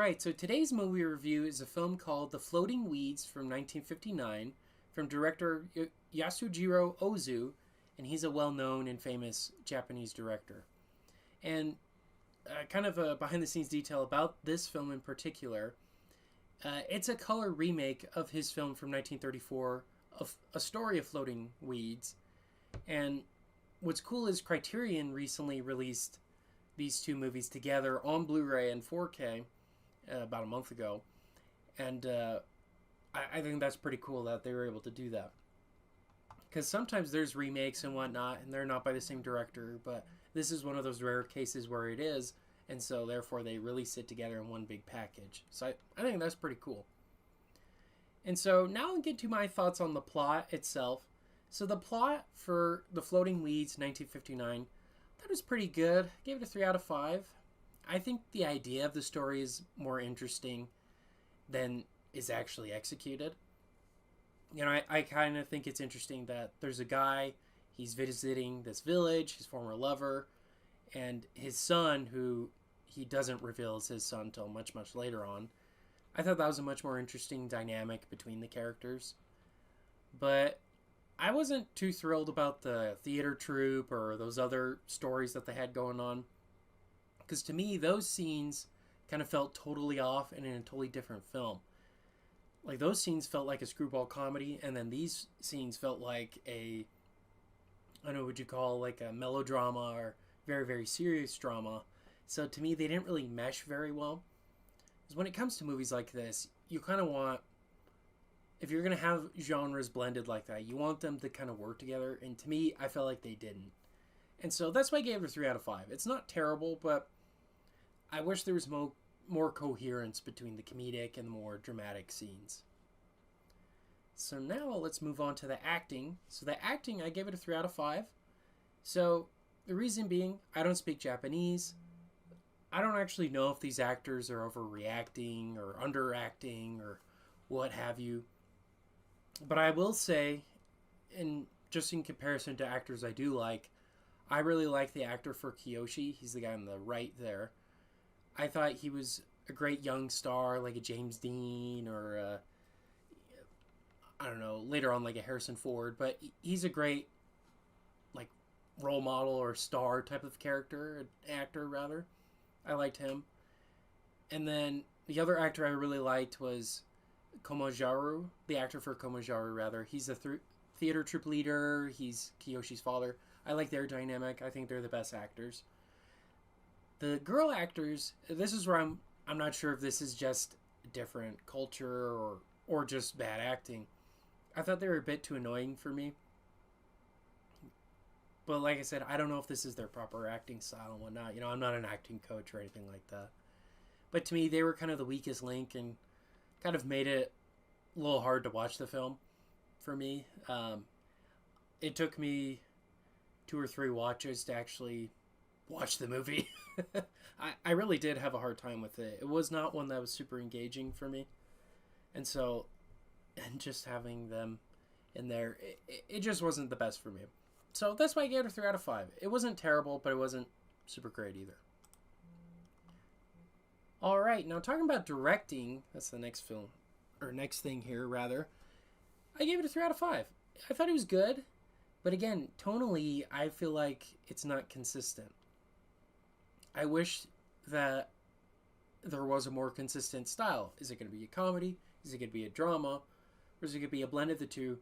Alright, so today's movie review is a film called The Floating Weeds from 1959 from director Yasujiro Ozu, and he's a well-known and famous Japanese director. And kind of a behind-the-scenes detail about this film in particular, it's a color remake of his film from 1934, of A Story of Floating Weeds. And what's cool is Criterion recently released these two movies together on Blu-ray and 4K about a month ago, and I think that's pretty cool that they were able to do that. Because sometimes there's remakes and whatnot, and they're not by the same director, but this is one of those rare cases where it is, and so therefore they release it together in one big package. So I think that's pretty cool. And so now I'll get to my thoughts on the plot itself. So the plot for The Floating Weeds 1959, that was pretty good. I gave it a 3 out of 5. I think the idea of the story is more interesting than is actually executed. You know, I kind of think it's interesting that there's a guy, he's visiting this village, his former lover, and his son, who he doesn't reveal is his son until much, much later on. I thought that was a much more interesting dynamic between the characters. But I wasn't too thrilled about the theater troupe or those other stories that they had going on. Because to me, those scenes kind of felt totally off and in a totally different film. Like, those scenes felt like a screwball comedy, and then these scenes felt like I don't know what you call, like a melodrama or very, very serious drama. So to me, they didn't really mesh very well. Because when it comes to movies like this, you kind of want, if you're going to have genres blended like that, you want them to kind of work together. And to me, I felt like they didn't. And so that's why I gave it a 3 out of 5. It's not terrible, but I wish there was more coherence between the comedic and the more dramatic scenes. So now let's move on to the acting. So the acting, I gave it a 3 out of 5. So the reason being, I don't speak Japanese. I don't actually know if these actors are overreacting or underacting or what have you. But I will say, just in comparison to actors I do like, I really like the actor for Kiyoshi. He's the guy on the right there. I thought he was a great young star, like a James Dean or I don't know, later on like a Harrison Ford. But he's a great like role model or star type of character, actor rather. I liked him. And then the other actor I really liked was Komajaru, the actor for Komajaru rather. He's a theater troupe leader. He's Kiyoshi's father. I like their dynamic. I think they're the best actors. The girl actors, this is where I'm not sure if this is just different culture or just bad acting. I thought they were a bit too annoying for me. But like I said, I don't know if this is their proper acting style and whatnot. You know, I'm not an acting coach or anything like that. But to me, they were kind of the weakest link and kind of made it a little hard to watch the film for me. It took me 2 or 3 watches to actually watch the movie. I really did have a hard time with it. It was not one that was super engaging for me. And so, and just having them in there, it just wasn't the best for me. So that's why I gave it a 3 out of 5. It wasn't terrible, but it wasn't super great either. Alright, now talking about directing, that's the next film, or next thing here rather. I gave it a 3 out of 5. I thought it was good, but again, tonally, I feel like it's not consistent. I wish that there was a more consistent style. Is it going to be a comedy? Is it going to be a drama? Or is it going to be a blend of the two?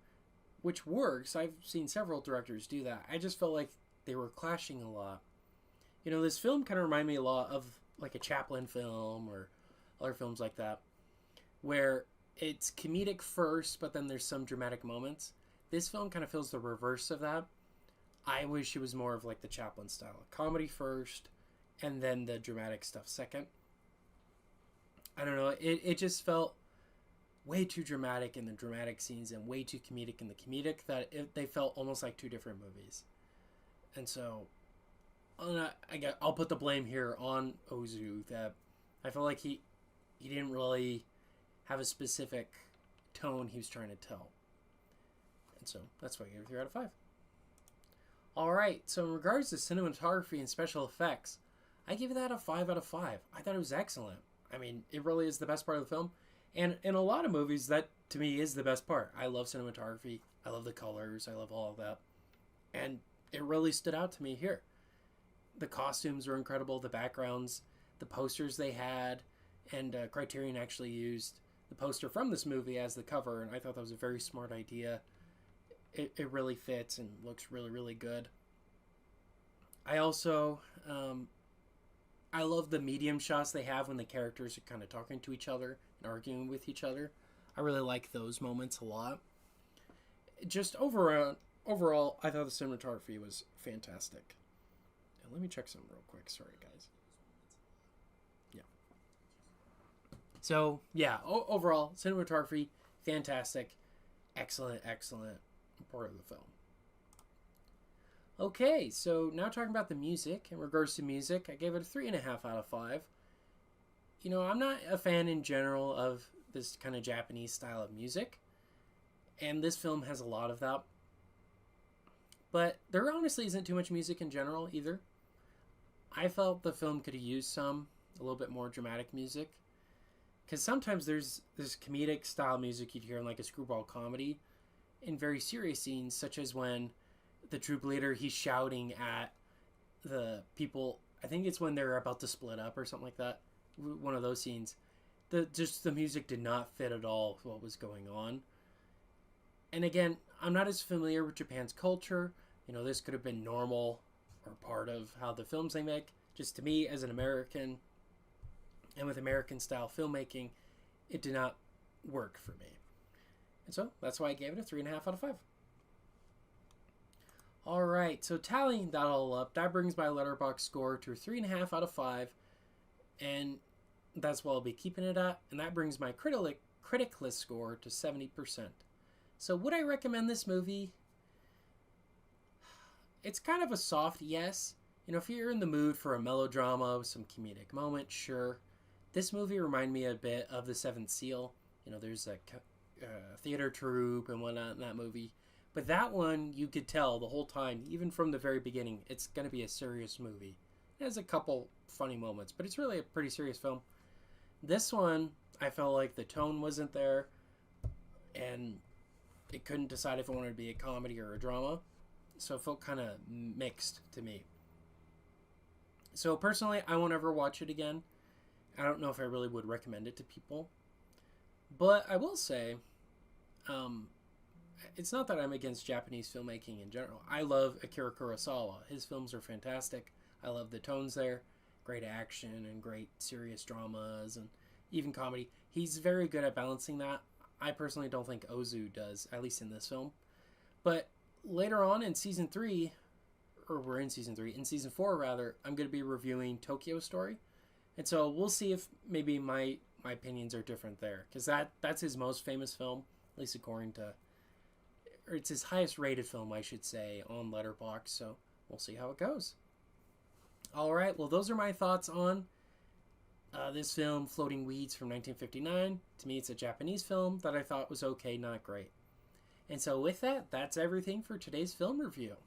Which works. I've seen several directors do that. I just felt like they were clashing a lot. You know, this film kind of reminded me a lot of like a Chaplin film or other films like that, where it's comedic first, but then there's some dramatic moments. This film kind of feels the reverse of that. I wish it was more of like the Chaplin style. Comedy first, and then the dramatic stuff second. I don't know. It just felt way too dramatic in the dramatic scenes and way too comedic in the comedic that they felt almost like 2 different movies. And so I'll put the blame here on Ozu, that I felt like he didn't really have a specific tone he was trying to tell. And so that's why I gave it a 3 out of 5. Alright, so in regards to cinematography and special effects, I give that a 5 out of 5. I thought it was excellent. I mean, it really is the best part of the film. And in a lot of movies, that to me is the best part. I love cinematography. I love the colors. I love all of that. And it really stood out to me here. The costumes were incredible. The backgrounds, the posters they had, and Criterion actually used the poster from this movie as the cover. And I thought that was a very smart idea. It really fits and looks really, really good. I also, I love the medium shots they have when the characters are kind of talking to each other and arguing with each other. I really like those moments a lot. Just overall, I thought the cinematography was fantastic. And let me check something real quick. Sorry, guys. Yeah. So, yeah, overall, cinematography, fantastic. Excellent part of the film. Okay, so now talking about the music. In regards to music, I gave it a 3.5 out of 5. You know, I'm not a fan in general of this kind of Japanese style of music, and this film has a lot of that. But there honestly isn't too much music in general either. I felt the film could have used a little bit more dramatic music, because sometimes there's this comedic style music you'd hear in like a screwball comedy in very serious scenes, such as when the troop leader, he's shouting at the people. I think it's when they're about to split up or something like that. One of those scenes. The music did not fit at all with what was going on. And again, I'm not as familiar with Japan's culture. You know, this could have been normal or part of how the films they make. Just to me, as an American, and with American style filmmaking, it did not work for me. And so that's why I gave it a 3.5 out of 5. Alright, so tallying that all up, that brings my Letterboxd score to a 3.5 out of 5. And that's what I'll be keeping it at. And that brings my critic list score to 70%. So would I recommend this movie? It's kind of a soft yes. You know, if you're in the mood for a melodrama with some comedic moment, sure. This movie reminded me a bit of The Seventh Seal. You know, there's a theater troupe and whatnot in that movie. But that one, you could tell the whole time, even from the very beginning, it's going to be a serious movie. It has a couple funny moments, but it's really a pretty serious film. This one, I felt like the tone wasn't there, and it couldn't decide if it wanted to be a comedy or a drama. So it felt kind of mixed to me. So personally, I won't ever watch it again. I don't know if I really would recommend it to people. But I will say, it's not that I'm against Japanese filmmaking in general. I love Akira Kurosawa. His films are fantastic. I love the tones there. Great action and great serious dramas and even comedy. He's very good at balancing that. I personally don't think Ozu does, at least in this film. But later on in season 3, or we're in season 3, in season 4 rather, I'm going to be reviewing Tokyo Story. And so we'll see if maybe my opinions are different there. Because that's his most famous film, at least according to... or it's his highest rated film, I should say, on Letterboxd. So we'll see how it goes. Alright, well those are my thoughts on this film, Floating Weeds from 1959. To me, it's a Japanese film that I thought was okay, not great. And so with that, that's everything for today's film review.